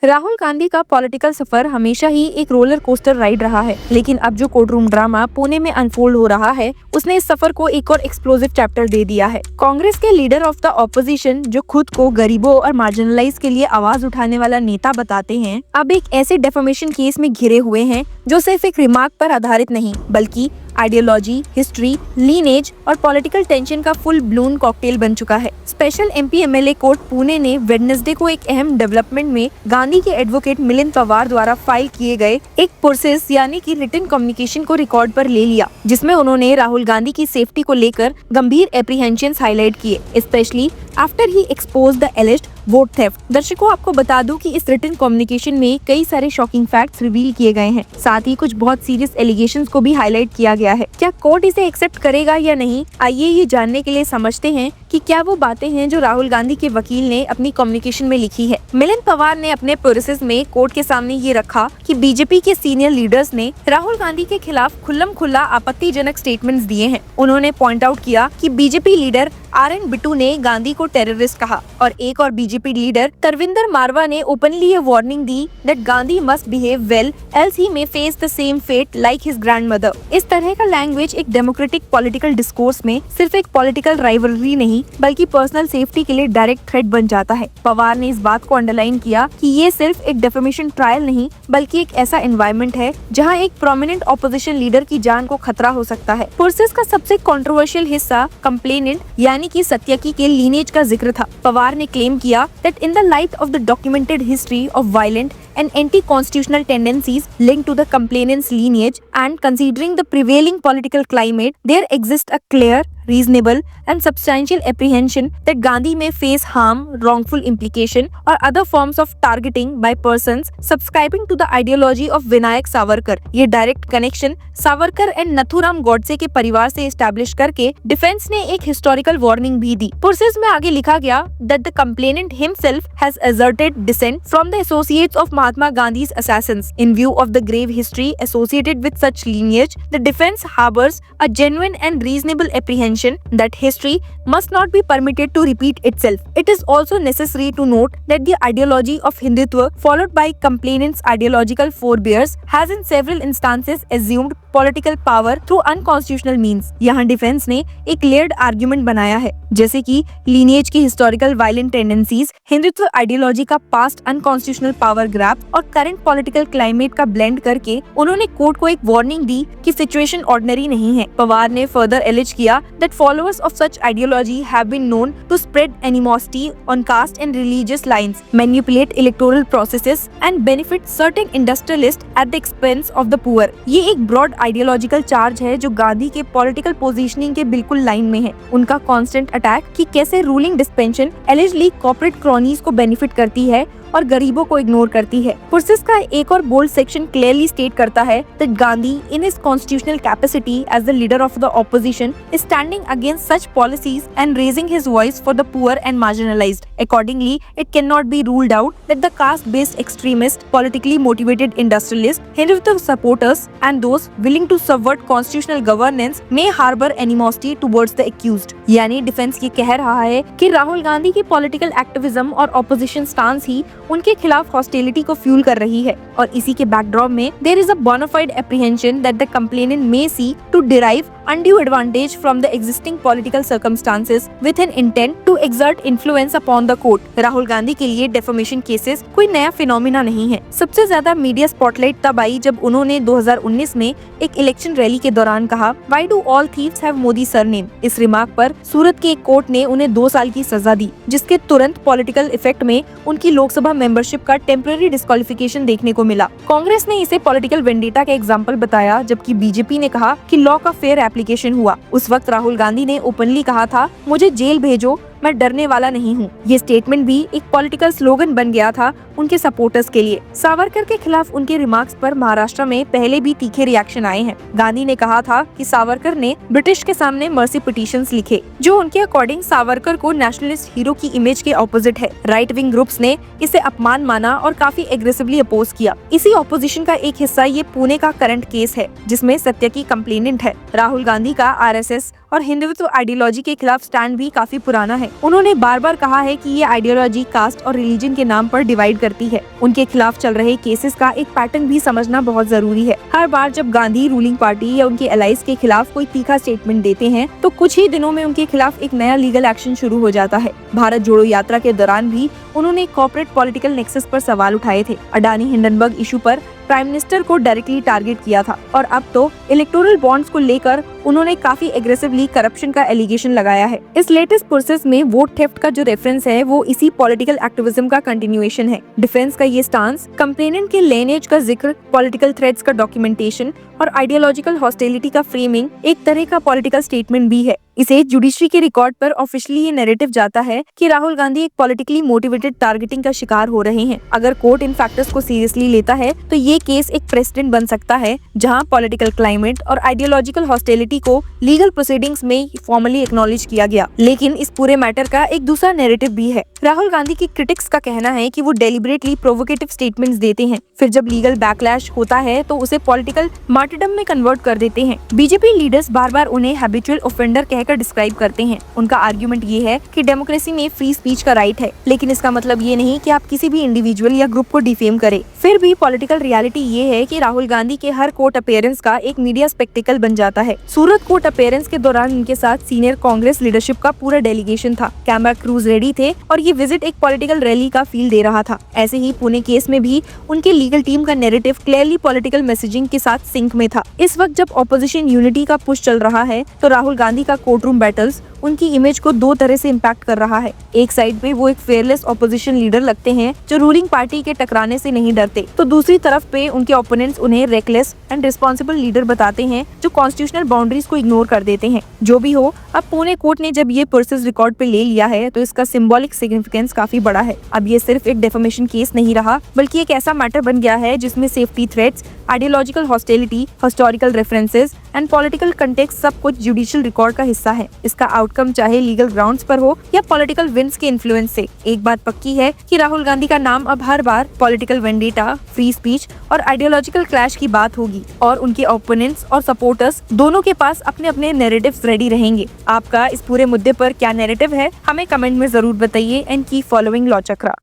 राहुल गांधी का पॉलिटिकल सफर हमेशा ही एक रोलर कोस्टर राइड रहा है, लेकिन अब जो कोर्ट रूम ड्रामा पुणे में अनफोल्ड हो रहा है, उसने इस सफर को एक और एक्सप्लोसिव चैप्टर दे दिया है। कांग्रेस के लीडर ऑफ द ऑपोजिशन, जो खुद को गरीबों और मार्जिनलाइज के लिए आवाज उठाने वाला नेता बताते हैं, अब एक ऐसे डेफेमेशन केस में घिरे हुए हैं जो सिर्फ एक रिमार्क पर आधारित नहीं, बल्कि आइडियोलॉजी, हिस्ट्री, लीनेज और पॉलिटिकल टेंशन का फुल ब्लून कॉकटेल बन चुका है। Special MP MLA court Pune ने वेडनेसडे को एक अहम डेवलपमेंट में गांधी के एडवोकेट मिलिंद पवार द्वारा फाइल किए गए एक प्रोसेस यानी कि रिटन कम्युनिकेशन को रिकॉर्ड पर ले लिया, जिसमें उन्होंने राहुल गांधी की सेफ्टी को लेकर गंभीर एप्रीहेंशंस हाईलाइट किए, specially after he expose the एलिज्ड vote theft. दर्शकों, आपको बता दूं कि इस रिटन कम्युनिकेशन में कई सारे शॉकिंग फैक्ट्स रिवील किए गए हैं, साथ ही कुछ बहुत सीरियस एलिगेशंस को भी हाईलाइट किया गया है। क्या कोर्ट इसे एक्सेप्ट करेगा या नहीं, आइए ये जानने के लिए समझते हैं कि क्या वो बातें हैं जो राहुल गांधी के वकील ने अपनी कम्युनिकेशन में लिखी है। मिलिंद पवार ने अपने प्रोसेस में कोर्ट के सामने ये रखा कि बीजेपी के सीनियर लीडर्स ने राहुल गांधी के खिलाफ खुल्लम खुल्ला आपत्तिजनक स्टेटमेंट्स दिए हैं। उन्होंने पॉइंट आउट किया कि बीजेपी लीडर RN बिट्टू ने गांधी को टेररिस्ट कहा और एक और बीजेपी लीडर तरविंदर मारवा ने ओपनली ये वार्निंग दी that Gandhi must behave well else he may face the same fate like his grandmother. इस तरह का लैंग्वेज एक डेमोक्रेटिक पॉलिटिकल डिस्कोर्स में सिर्फ एक पॉलिटिकल राइवलरी नहीं, बल्कि पर्सनल सेफ्टी के लिए डायरेक्ट थ्रेट बन जाता है। पवार ने इस बात को अंडरलाइन किया कि ये सिर्फ एक डेफेमेशन ट्रायल नहीं, बल्कि एक ऐसा एनवायरनमेंट है जहाँ एक प्रोमिनेंट ऑपोजिशन लीडर की जान को खतरा हो सकता है। प्रोसेस का सबसे कंट्रोवर्शियल हिस्सा कंप्लेनेंट यानी कि सत्यकी के लीनेज का जिक्र था। पवार ने क्लेम किया that in the light of the documented history of violent and anti-constitutional tendencies linked to the complainant's lineage and considering the prevailing political climate, there exists a clear, reasonable and substantial apprehension that Gandhi may face harm, wrongful implication or other forms of targeting by persons subscribing to the ideology of Vinayak Savarkar। ये direct connection Savarkar and Nathuram Godse के परिवार से establish करके defence ने एक historical warning भी दी। Process में आगे लिखा गया that the complainant himself has asserted descent from the associates of Mahatma Gandhi's assassins. In view of the grave history associated with such lineage, the defense harbors a genuine and reasonable apprehension that history must not be permitted to repeat itself. It is also necessary to note that the ideology of Hindutva followed by complainant's ideological forebears has in several instances assumed political power through unconstitutional means. यहाँ defence ने एक layered argument बनाया है, जैसे कि lineage की historical violent tendencies, Hindutva ideology का past unconstitutional power grab और करंट पॉलिटिकल क्लाइमेट का ब्लेंड करके उन्होंने कोर्ट को एक वार्निंग दी कि सिचुएशन ऑर्डिनरी नहीं है। पवार ने फर्दर एलिज किया that followers of such ideology have been known to spread animosity on caste and religious lines, manipulate electoral processes and benefit certain industrialist at the expense of the poor. ये एक broad ideological charge है जो गांधी के political positioning के बिल्कुल line में है। उनका कांस्टेंट अटैक कि कैसे रूलिंग डिस्पेंशन एलिजली कॉर्पोरेट क्रॉनीज को बेनिफिट करती है और गरीबों को इग्नोर करती है। प्रोसेस का एक और बोल्ड सेक्शन क्लियरली स्टेट करता है that Gandhi in his constitutional capacity as the leader of the opposition is standing against such policies and raising his voice for the poor and marginalised. Accordingly, it cannot be ruled out that the caste-based extremist, politically motivated industrialists, Hindutva supporters, and those willing to subvert constitutional governance may harbor animosity towards the accused। यानी defence ये कह रहा है कि राहुल गांधी की political activism और opposition stance ही उनके खिलाफ हॉस्टिलिटी को फ्यूल कर रही है, और इसी के बैकड्रॉप में there is a bona fide apprehension that the complainant may seek to derive undue advantage from the existing political circumstances with an intent to exert influence upon the court। Rahul Gandhi के लिए डेफेमेशन केसेस कोई नया phenomena नहीं है। सबसे ज्यादा media spotlight तब आई जब उन्होंने 2019 में एक इलेक्शन रैली के दौरान कहा, Why do all thieves have Modi surname? इस रिमार्क पर सूरत के एक कोर्ट ने उन्हें 2 साल की सजा दी, जिसके तुरंत पॉलिटिकल इफेक्ट में उनकी लोकसभा मेंबरशिप का टेम्पररी डिस्क्वालिफिकेशन देखने को मिला। कांग्रेस ने इसे पॉलिटिकल वेंडेटा का एग्जाम्पल बताया, जबकि बीजेपी ने कहा कि लॉ का फेयर एप्लीकेशन हुआ। उस वक्त राहुल गांधी ने ओपनली कहा था, मुझे जेल भेजो, मैं डरने वाला नहीं हूँ। ये स्टेटमेंट भी एक पॉलिटिकल स्लोगन बन गया था उनके सपोर्टर्स के लिए। सावरकर के खिलाफ उनके रिमार्क्स पर महाराष्ट्र में पहले भी तीखे रिएक्शन आए हैं। गांधी ने कहा था कि सावरकर ने ब्रिटिश के सामने मर्सी पिटीशंस लिखे, जो उनके अकॉर्डिंग सावरकर को नेशनलिस्ट हीरो की इमेज के ऑपोजिट है। राइट विंग ग्रुप्स ने इसे अपमान माना और काफी एग्रेसिवली अपोज किया। इसी ऑपोजिशन का एक हिस्सा ये पुणे का करंट केस है, जिसमें सत्यकी कंप्लेनेंट है। राहुल गांधी का RSS और हिंदुत्व आइडियोलॉजी के खिलाफ स्टैंड भी काफी पुराना है। उन्होंने बार बार कहा है कि ये आइडियोलॉजी कास्ट और रिलीजन के नाम पर डिवाइड करती है। उनके खिलाफ चल रहे केसेस का एक पैटर्न भी समझना बहुत जरूरी है। हर बार जब गांधी रूलिंग पार्टी या उनके एलाइज के खिलाफ कोई तीखा स्टेटमेंट देते हैं तो कुछ ही दिनों में उनके खिलाफ एक नया लीगल एक्शन शुरू हो जाता है। भारत जोड़ो यात्रा के दौरान भी उन्होंने कॉर्पोरेट पॉलिटिकल नेक्सस पर सवाल उठाए थे। अडानी हिंडनबर्ग इशू पर प्राइम मिनिस्टर को डायरेक्टली टारगेट किया था और अब तो इलेक्टोरल बॉन्ड्स को लेकर उन्होंने काफी एग्रेसिवली करप्शन का एलिगेशन लगाया है। इस लेटेस्ट प्रोसेस में वोट थेफ्ट का जो रेफरेंस है वो इसी पॉलिटिकल एक्टिविज्म का कंटिन्यूएशन है। डिफेंस का ये स्टांस, कंप्लेनेंट के लिनेज का जिक्र, पॉलिटिकल थ्रेट्स का डॉक्यूमेंटेशन और आइडियोलॉजिकल हॉस्टिलिटी का फ्रेमिंग एक तरह का पॉलिटिकल स्टेटमेंट भी है। इसे जुडिशरी के रिकॉर्ड पर ऑफिशियली ये नैरेटिव जाता है कि राहुल गांधी एक पॉलिटिकली मोटिवेटेड टारगेटिंग का शिकार हो रहे हैं। अगर कोर्ट इन फैक्टर्स को सीरियसली लेता है तो ये केस एक प्रेसिडेंट बन सकता है जहां पॉलिटिकल क्लाइमेट और आइडियोलॉजिकल हॉस्टिलिटी को लीगल प्रोसीडिंग्स में फॉर्मली एक्नॉलेज किया गया। लेकिन इस पूरे मैटर का एक दूसरा नैरेटिव भी है। राहुल गांधी की क्रिटिक्स का कहना है कि वो डेलिबरेटली प्रोवोकेटिव स्टेटमेंट्स देते हैं, फिर जब लीगल बैकलैश होता है तो उसे पॉलिटिकल मार्टिडम में कन्वर्ट कर देते हैं। बीजेपी लीडर्स बार बार उन्हें हैबिचुअल ऑफेंडर कहकर डिस्क्राइब करते हैं। उनका आर्ग्यूमेंट ये है कि डेमोक्रेसी में फ्री स्पीच का राइट है, लेकिन इसका मतलब ये नहीं कि आप किसी भी इंडिविजुअल या ग्रुप को डिफेम करें। फिर भी पॉलिटिकल रियलिटी ये है कि राहुल गांधी के हर कोर्ट अपीयरेंस का एक मीडिया स्पेक्टिकल बन जाता है। सूरत कोर्ट अपीयरेंस के दौरान उनके साथ सीनियर कांग्रेस लीडरशिप का पूरा डेलीगेशन था। कैमरा क्रूज रेडी थे और ये विजिट एक पॉलिटिकल रैली का फील दे रहा था। ऐसे ही पुणे केस में भी उनके लीगल टीम का नैरेटिव क्लियरली पॉलिटिकल मैसेजिंग के साथ सिंक में था। इस वक्त जब ऑपोजिशन यूनिटी का पुश चल रहा है तो राहुल गांधी का कोर्टरूम बैटल्स उनकी इमेज को दो तरह से इम्पैक्ट कर रहा है। एक साइड पे वो एक फेयरलेस ऑपोजिशन लीडर लगते हैं जो रूलिंग पार्टी के टकराने से नहीं डरते, तो दूसरी तरफ पे उनके ओपोनेंट्स उन्हें रेकलेस एंड रिस्पॉन्सिबल लीडर बताते हैं जो कॉन्स्टिट्यूशनल बाउंड्रीज को इग्नोर कर देते हैं। जो भी हो, अब पुणे कोर्ट ने जब ये प्रोसेस रिकॉर्ड पे ले लिया है तो इसका सिंबॉलिक सिग्निफिकेंस काफी बड़ा है। अब ये सिर्फ एक डेफेमेशन केस नहीं रहा, बल्कि एक ऐसा मैटर बन गया है जिसमें safety threats, ideological hostility, historical references and political context सब कुछ जुडिशियल रिकॉर्ड का हिस्सा है। इसका आउटकम चाहे लीगल ग्राउंड्स पर हो या पॉलिटिकल विंड्स के इन्फ्लुएंस से, एक बात पक्की है कि राहुल गांधी का नाम अब हर बार पॉलिटिकल वेंडेटा, फ्री स्पीच और आइडियोलॉजिकल क्लैश की बात होगी और उनके ओपोनेंट्स और सपोर्टर्स दोनों के पास अपने अपने नैरेटिव्स रेडी रहेंगे। आपका इस पूरे मुद्दे पर क्या नैरेटिव है, हमें कमेंट में जरूर बताइए and keep following law chakra.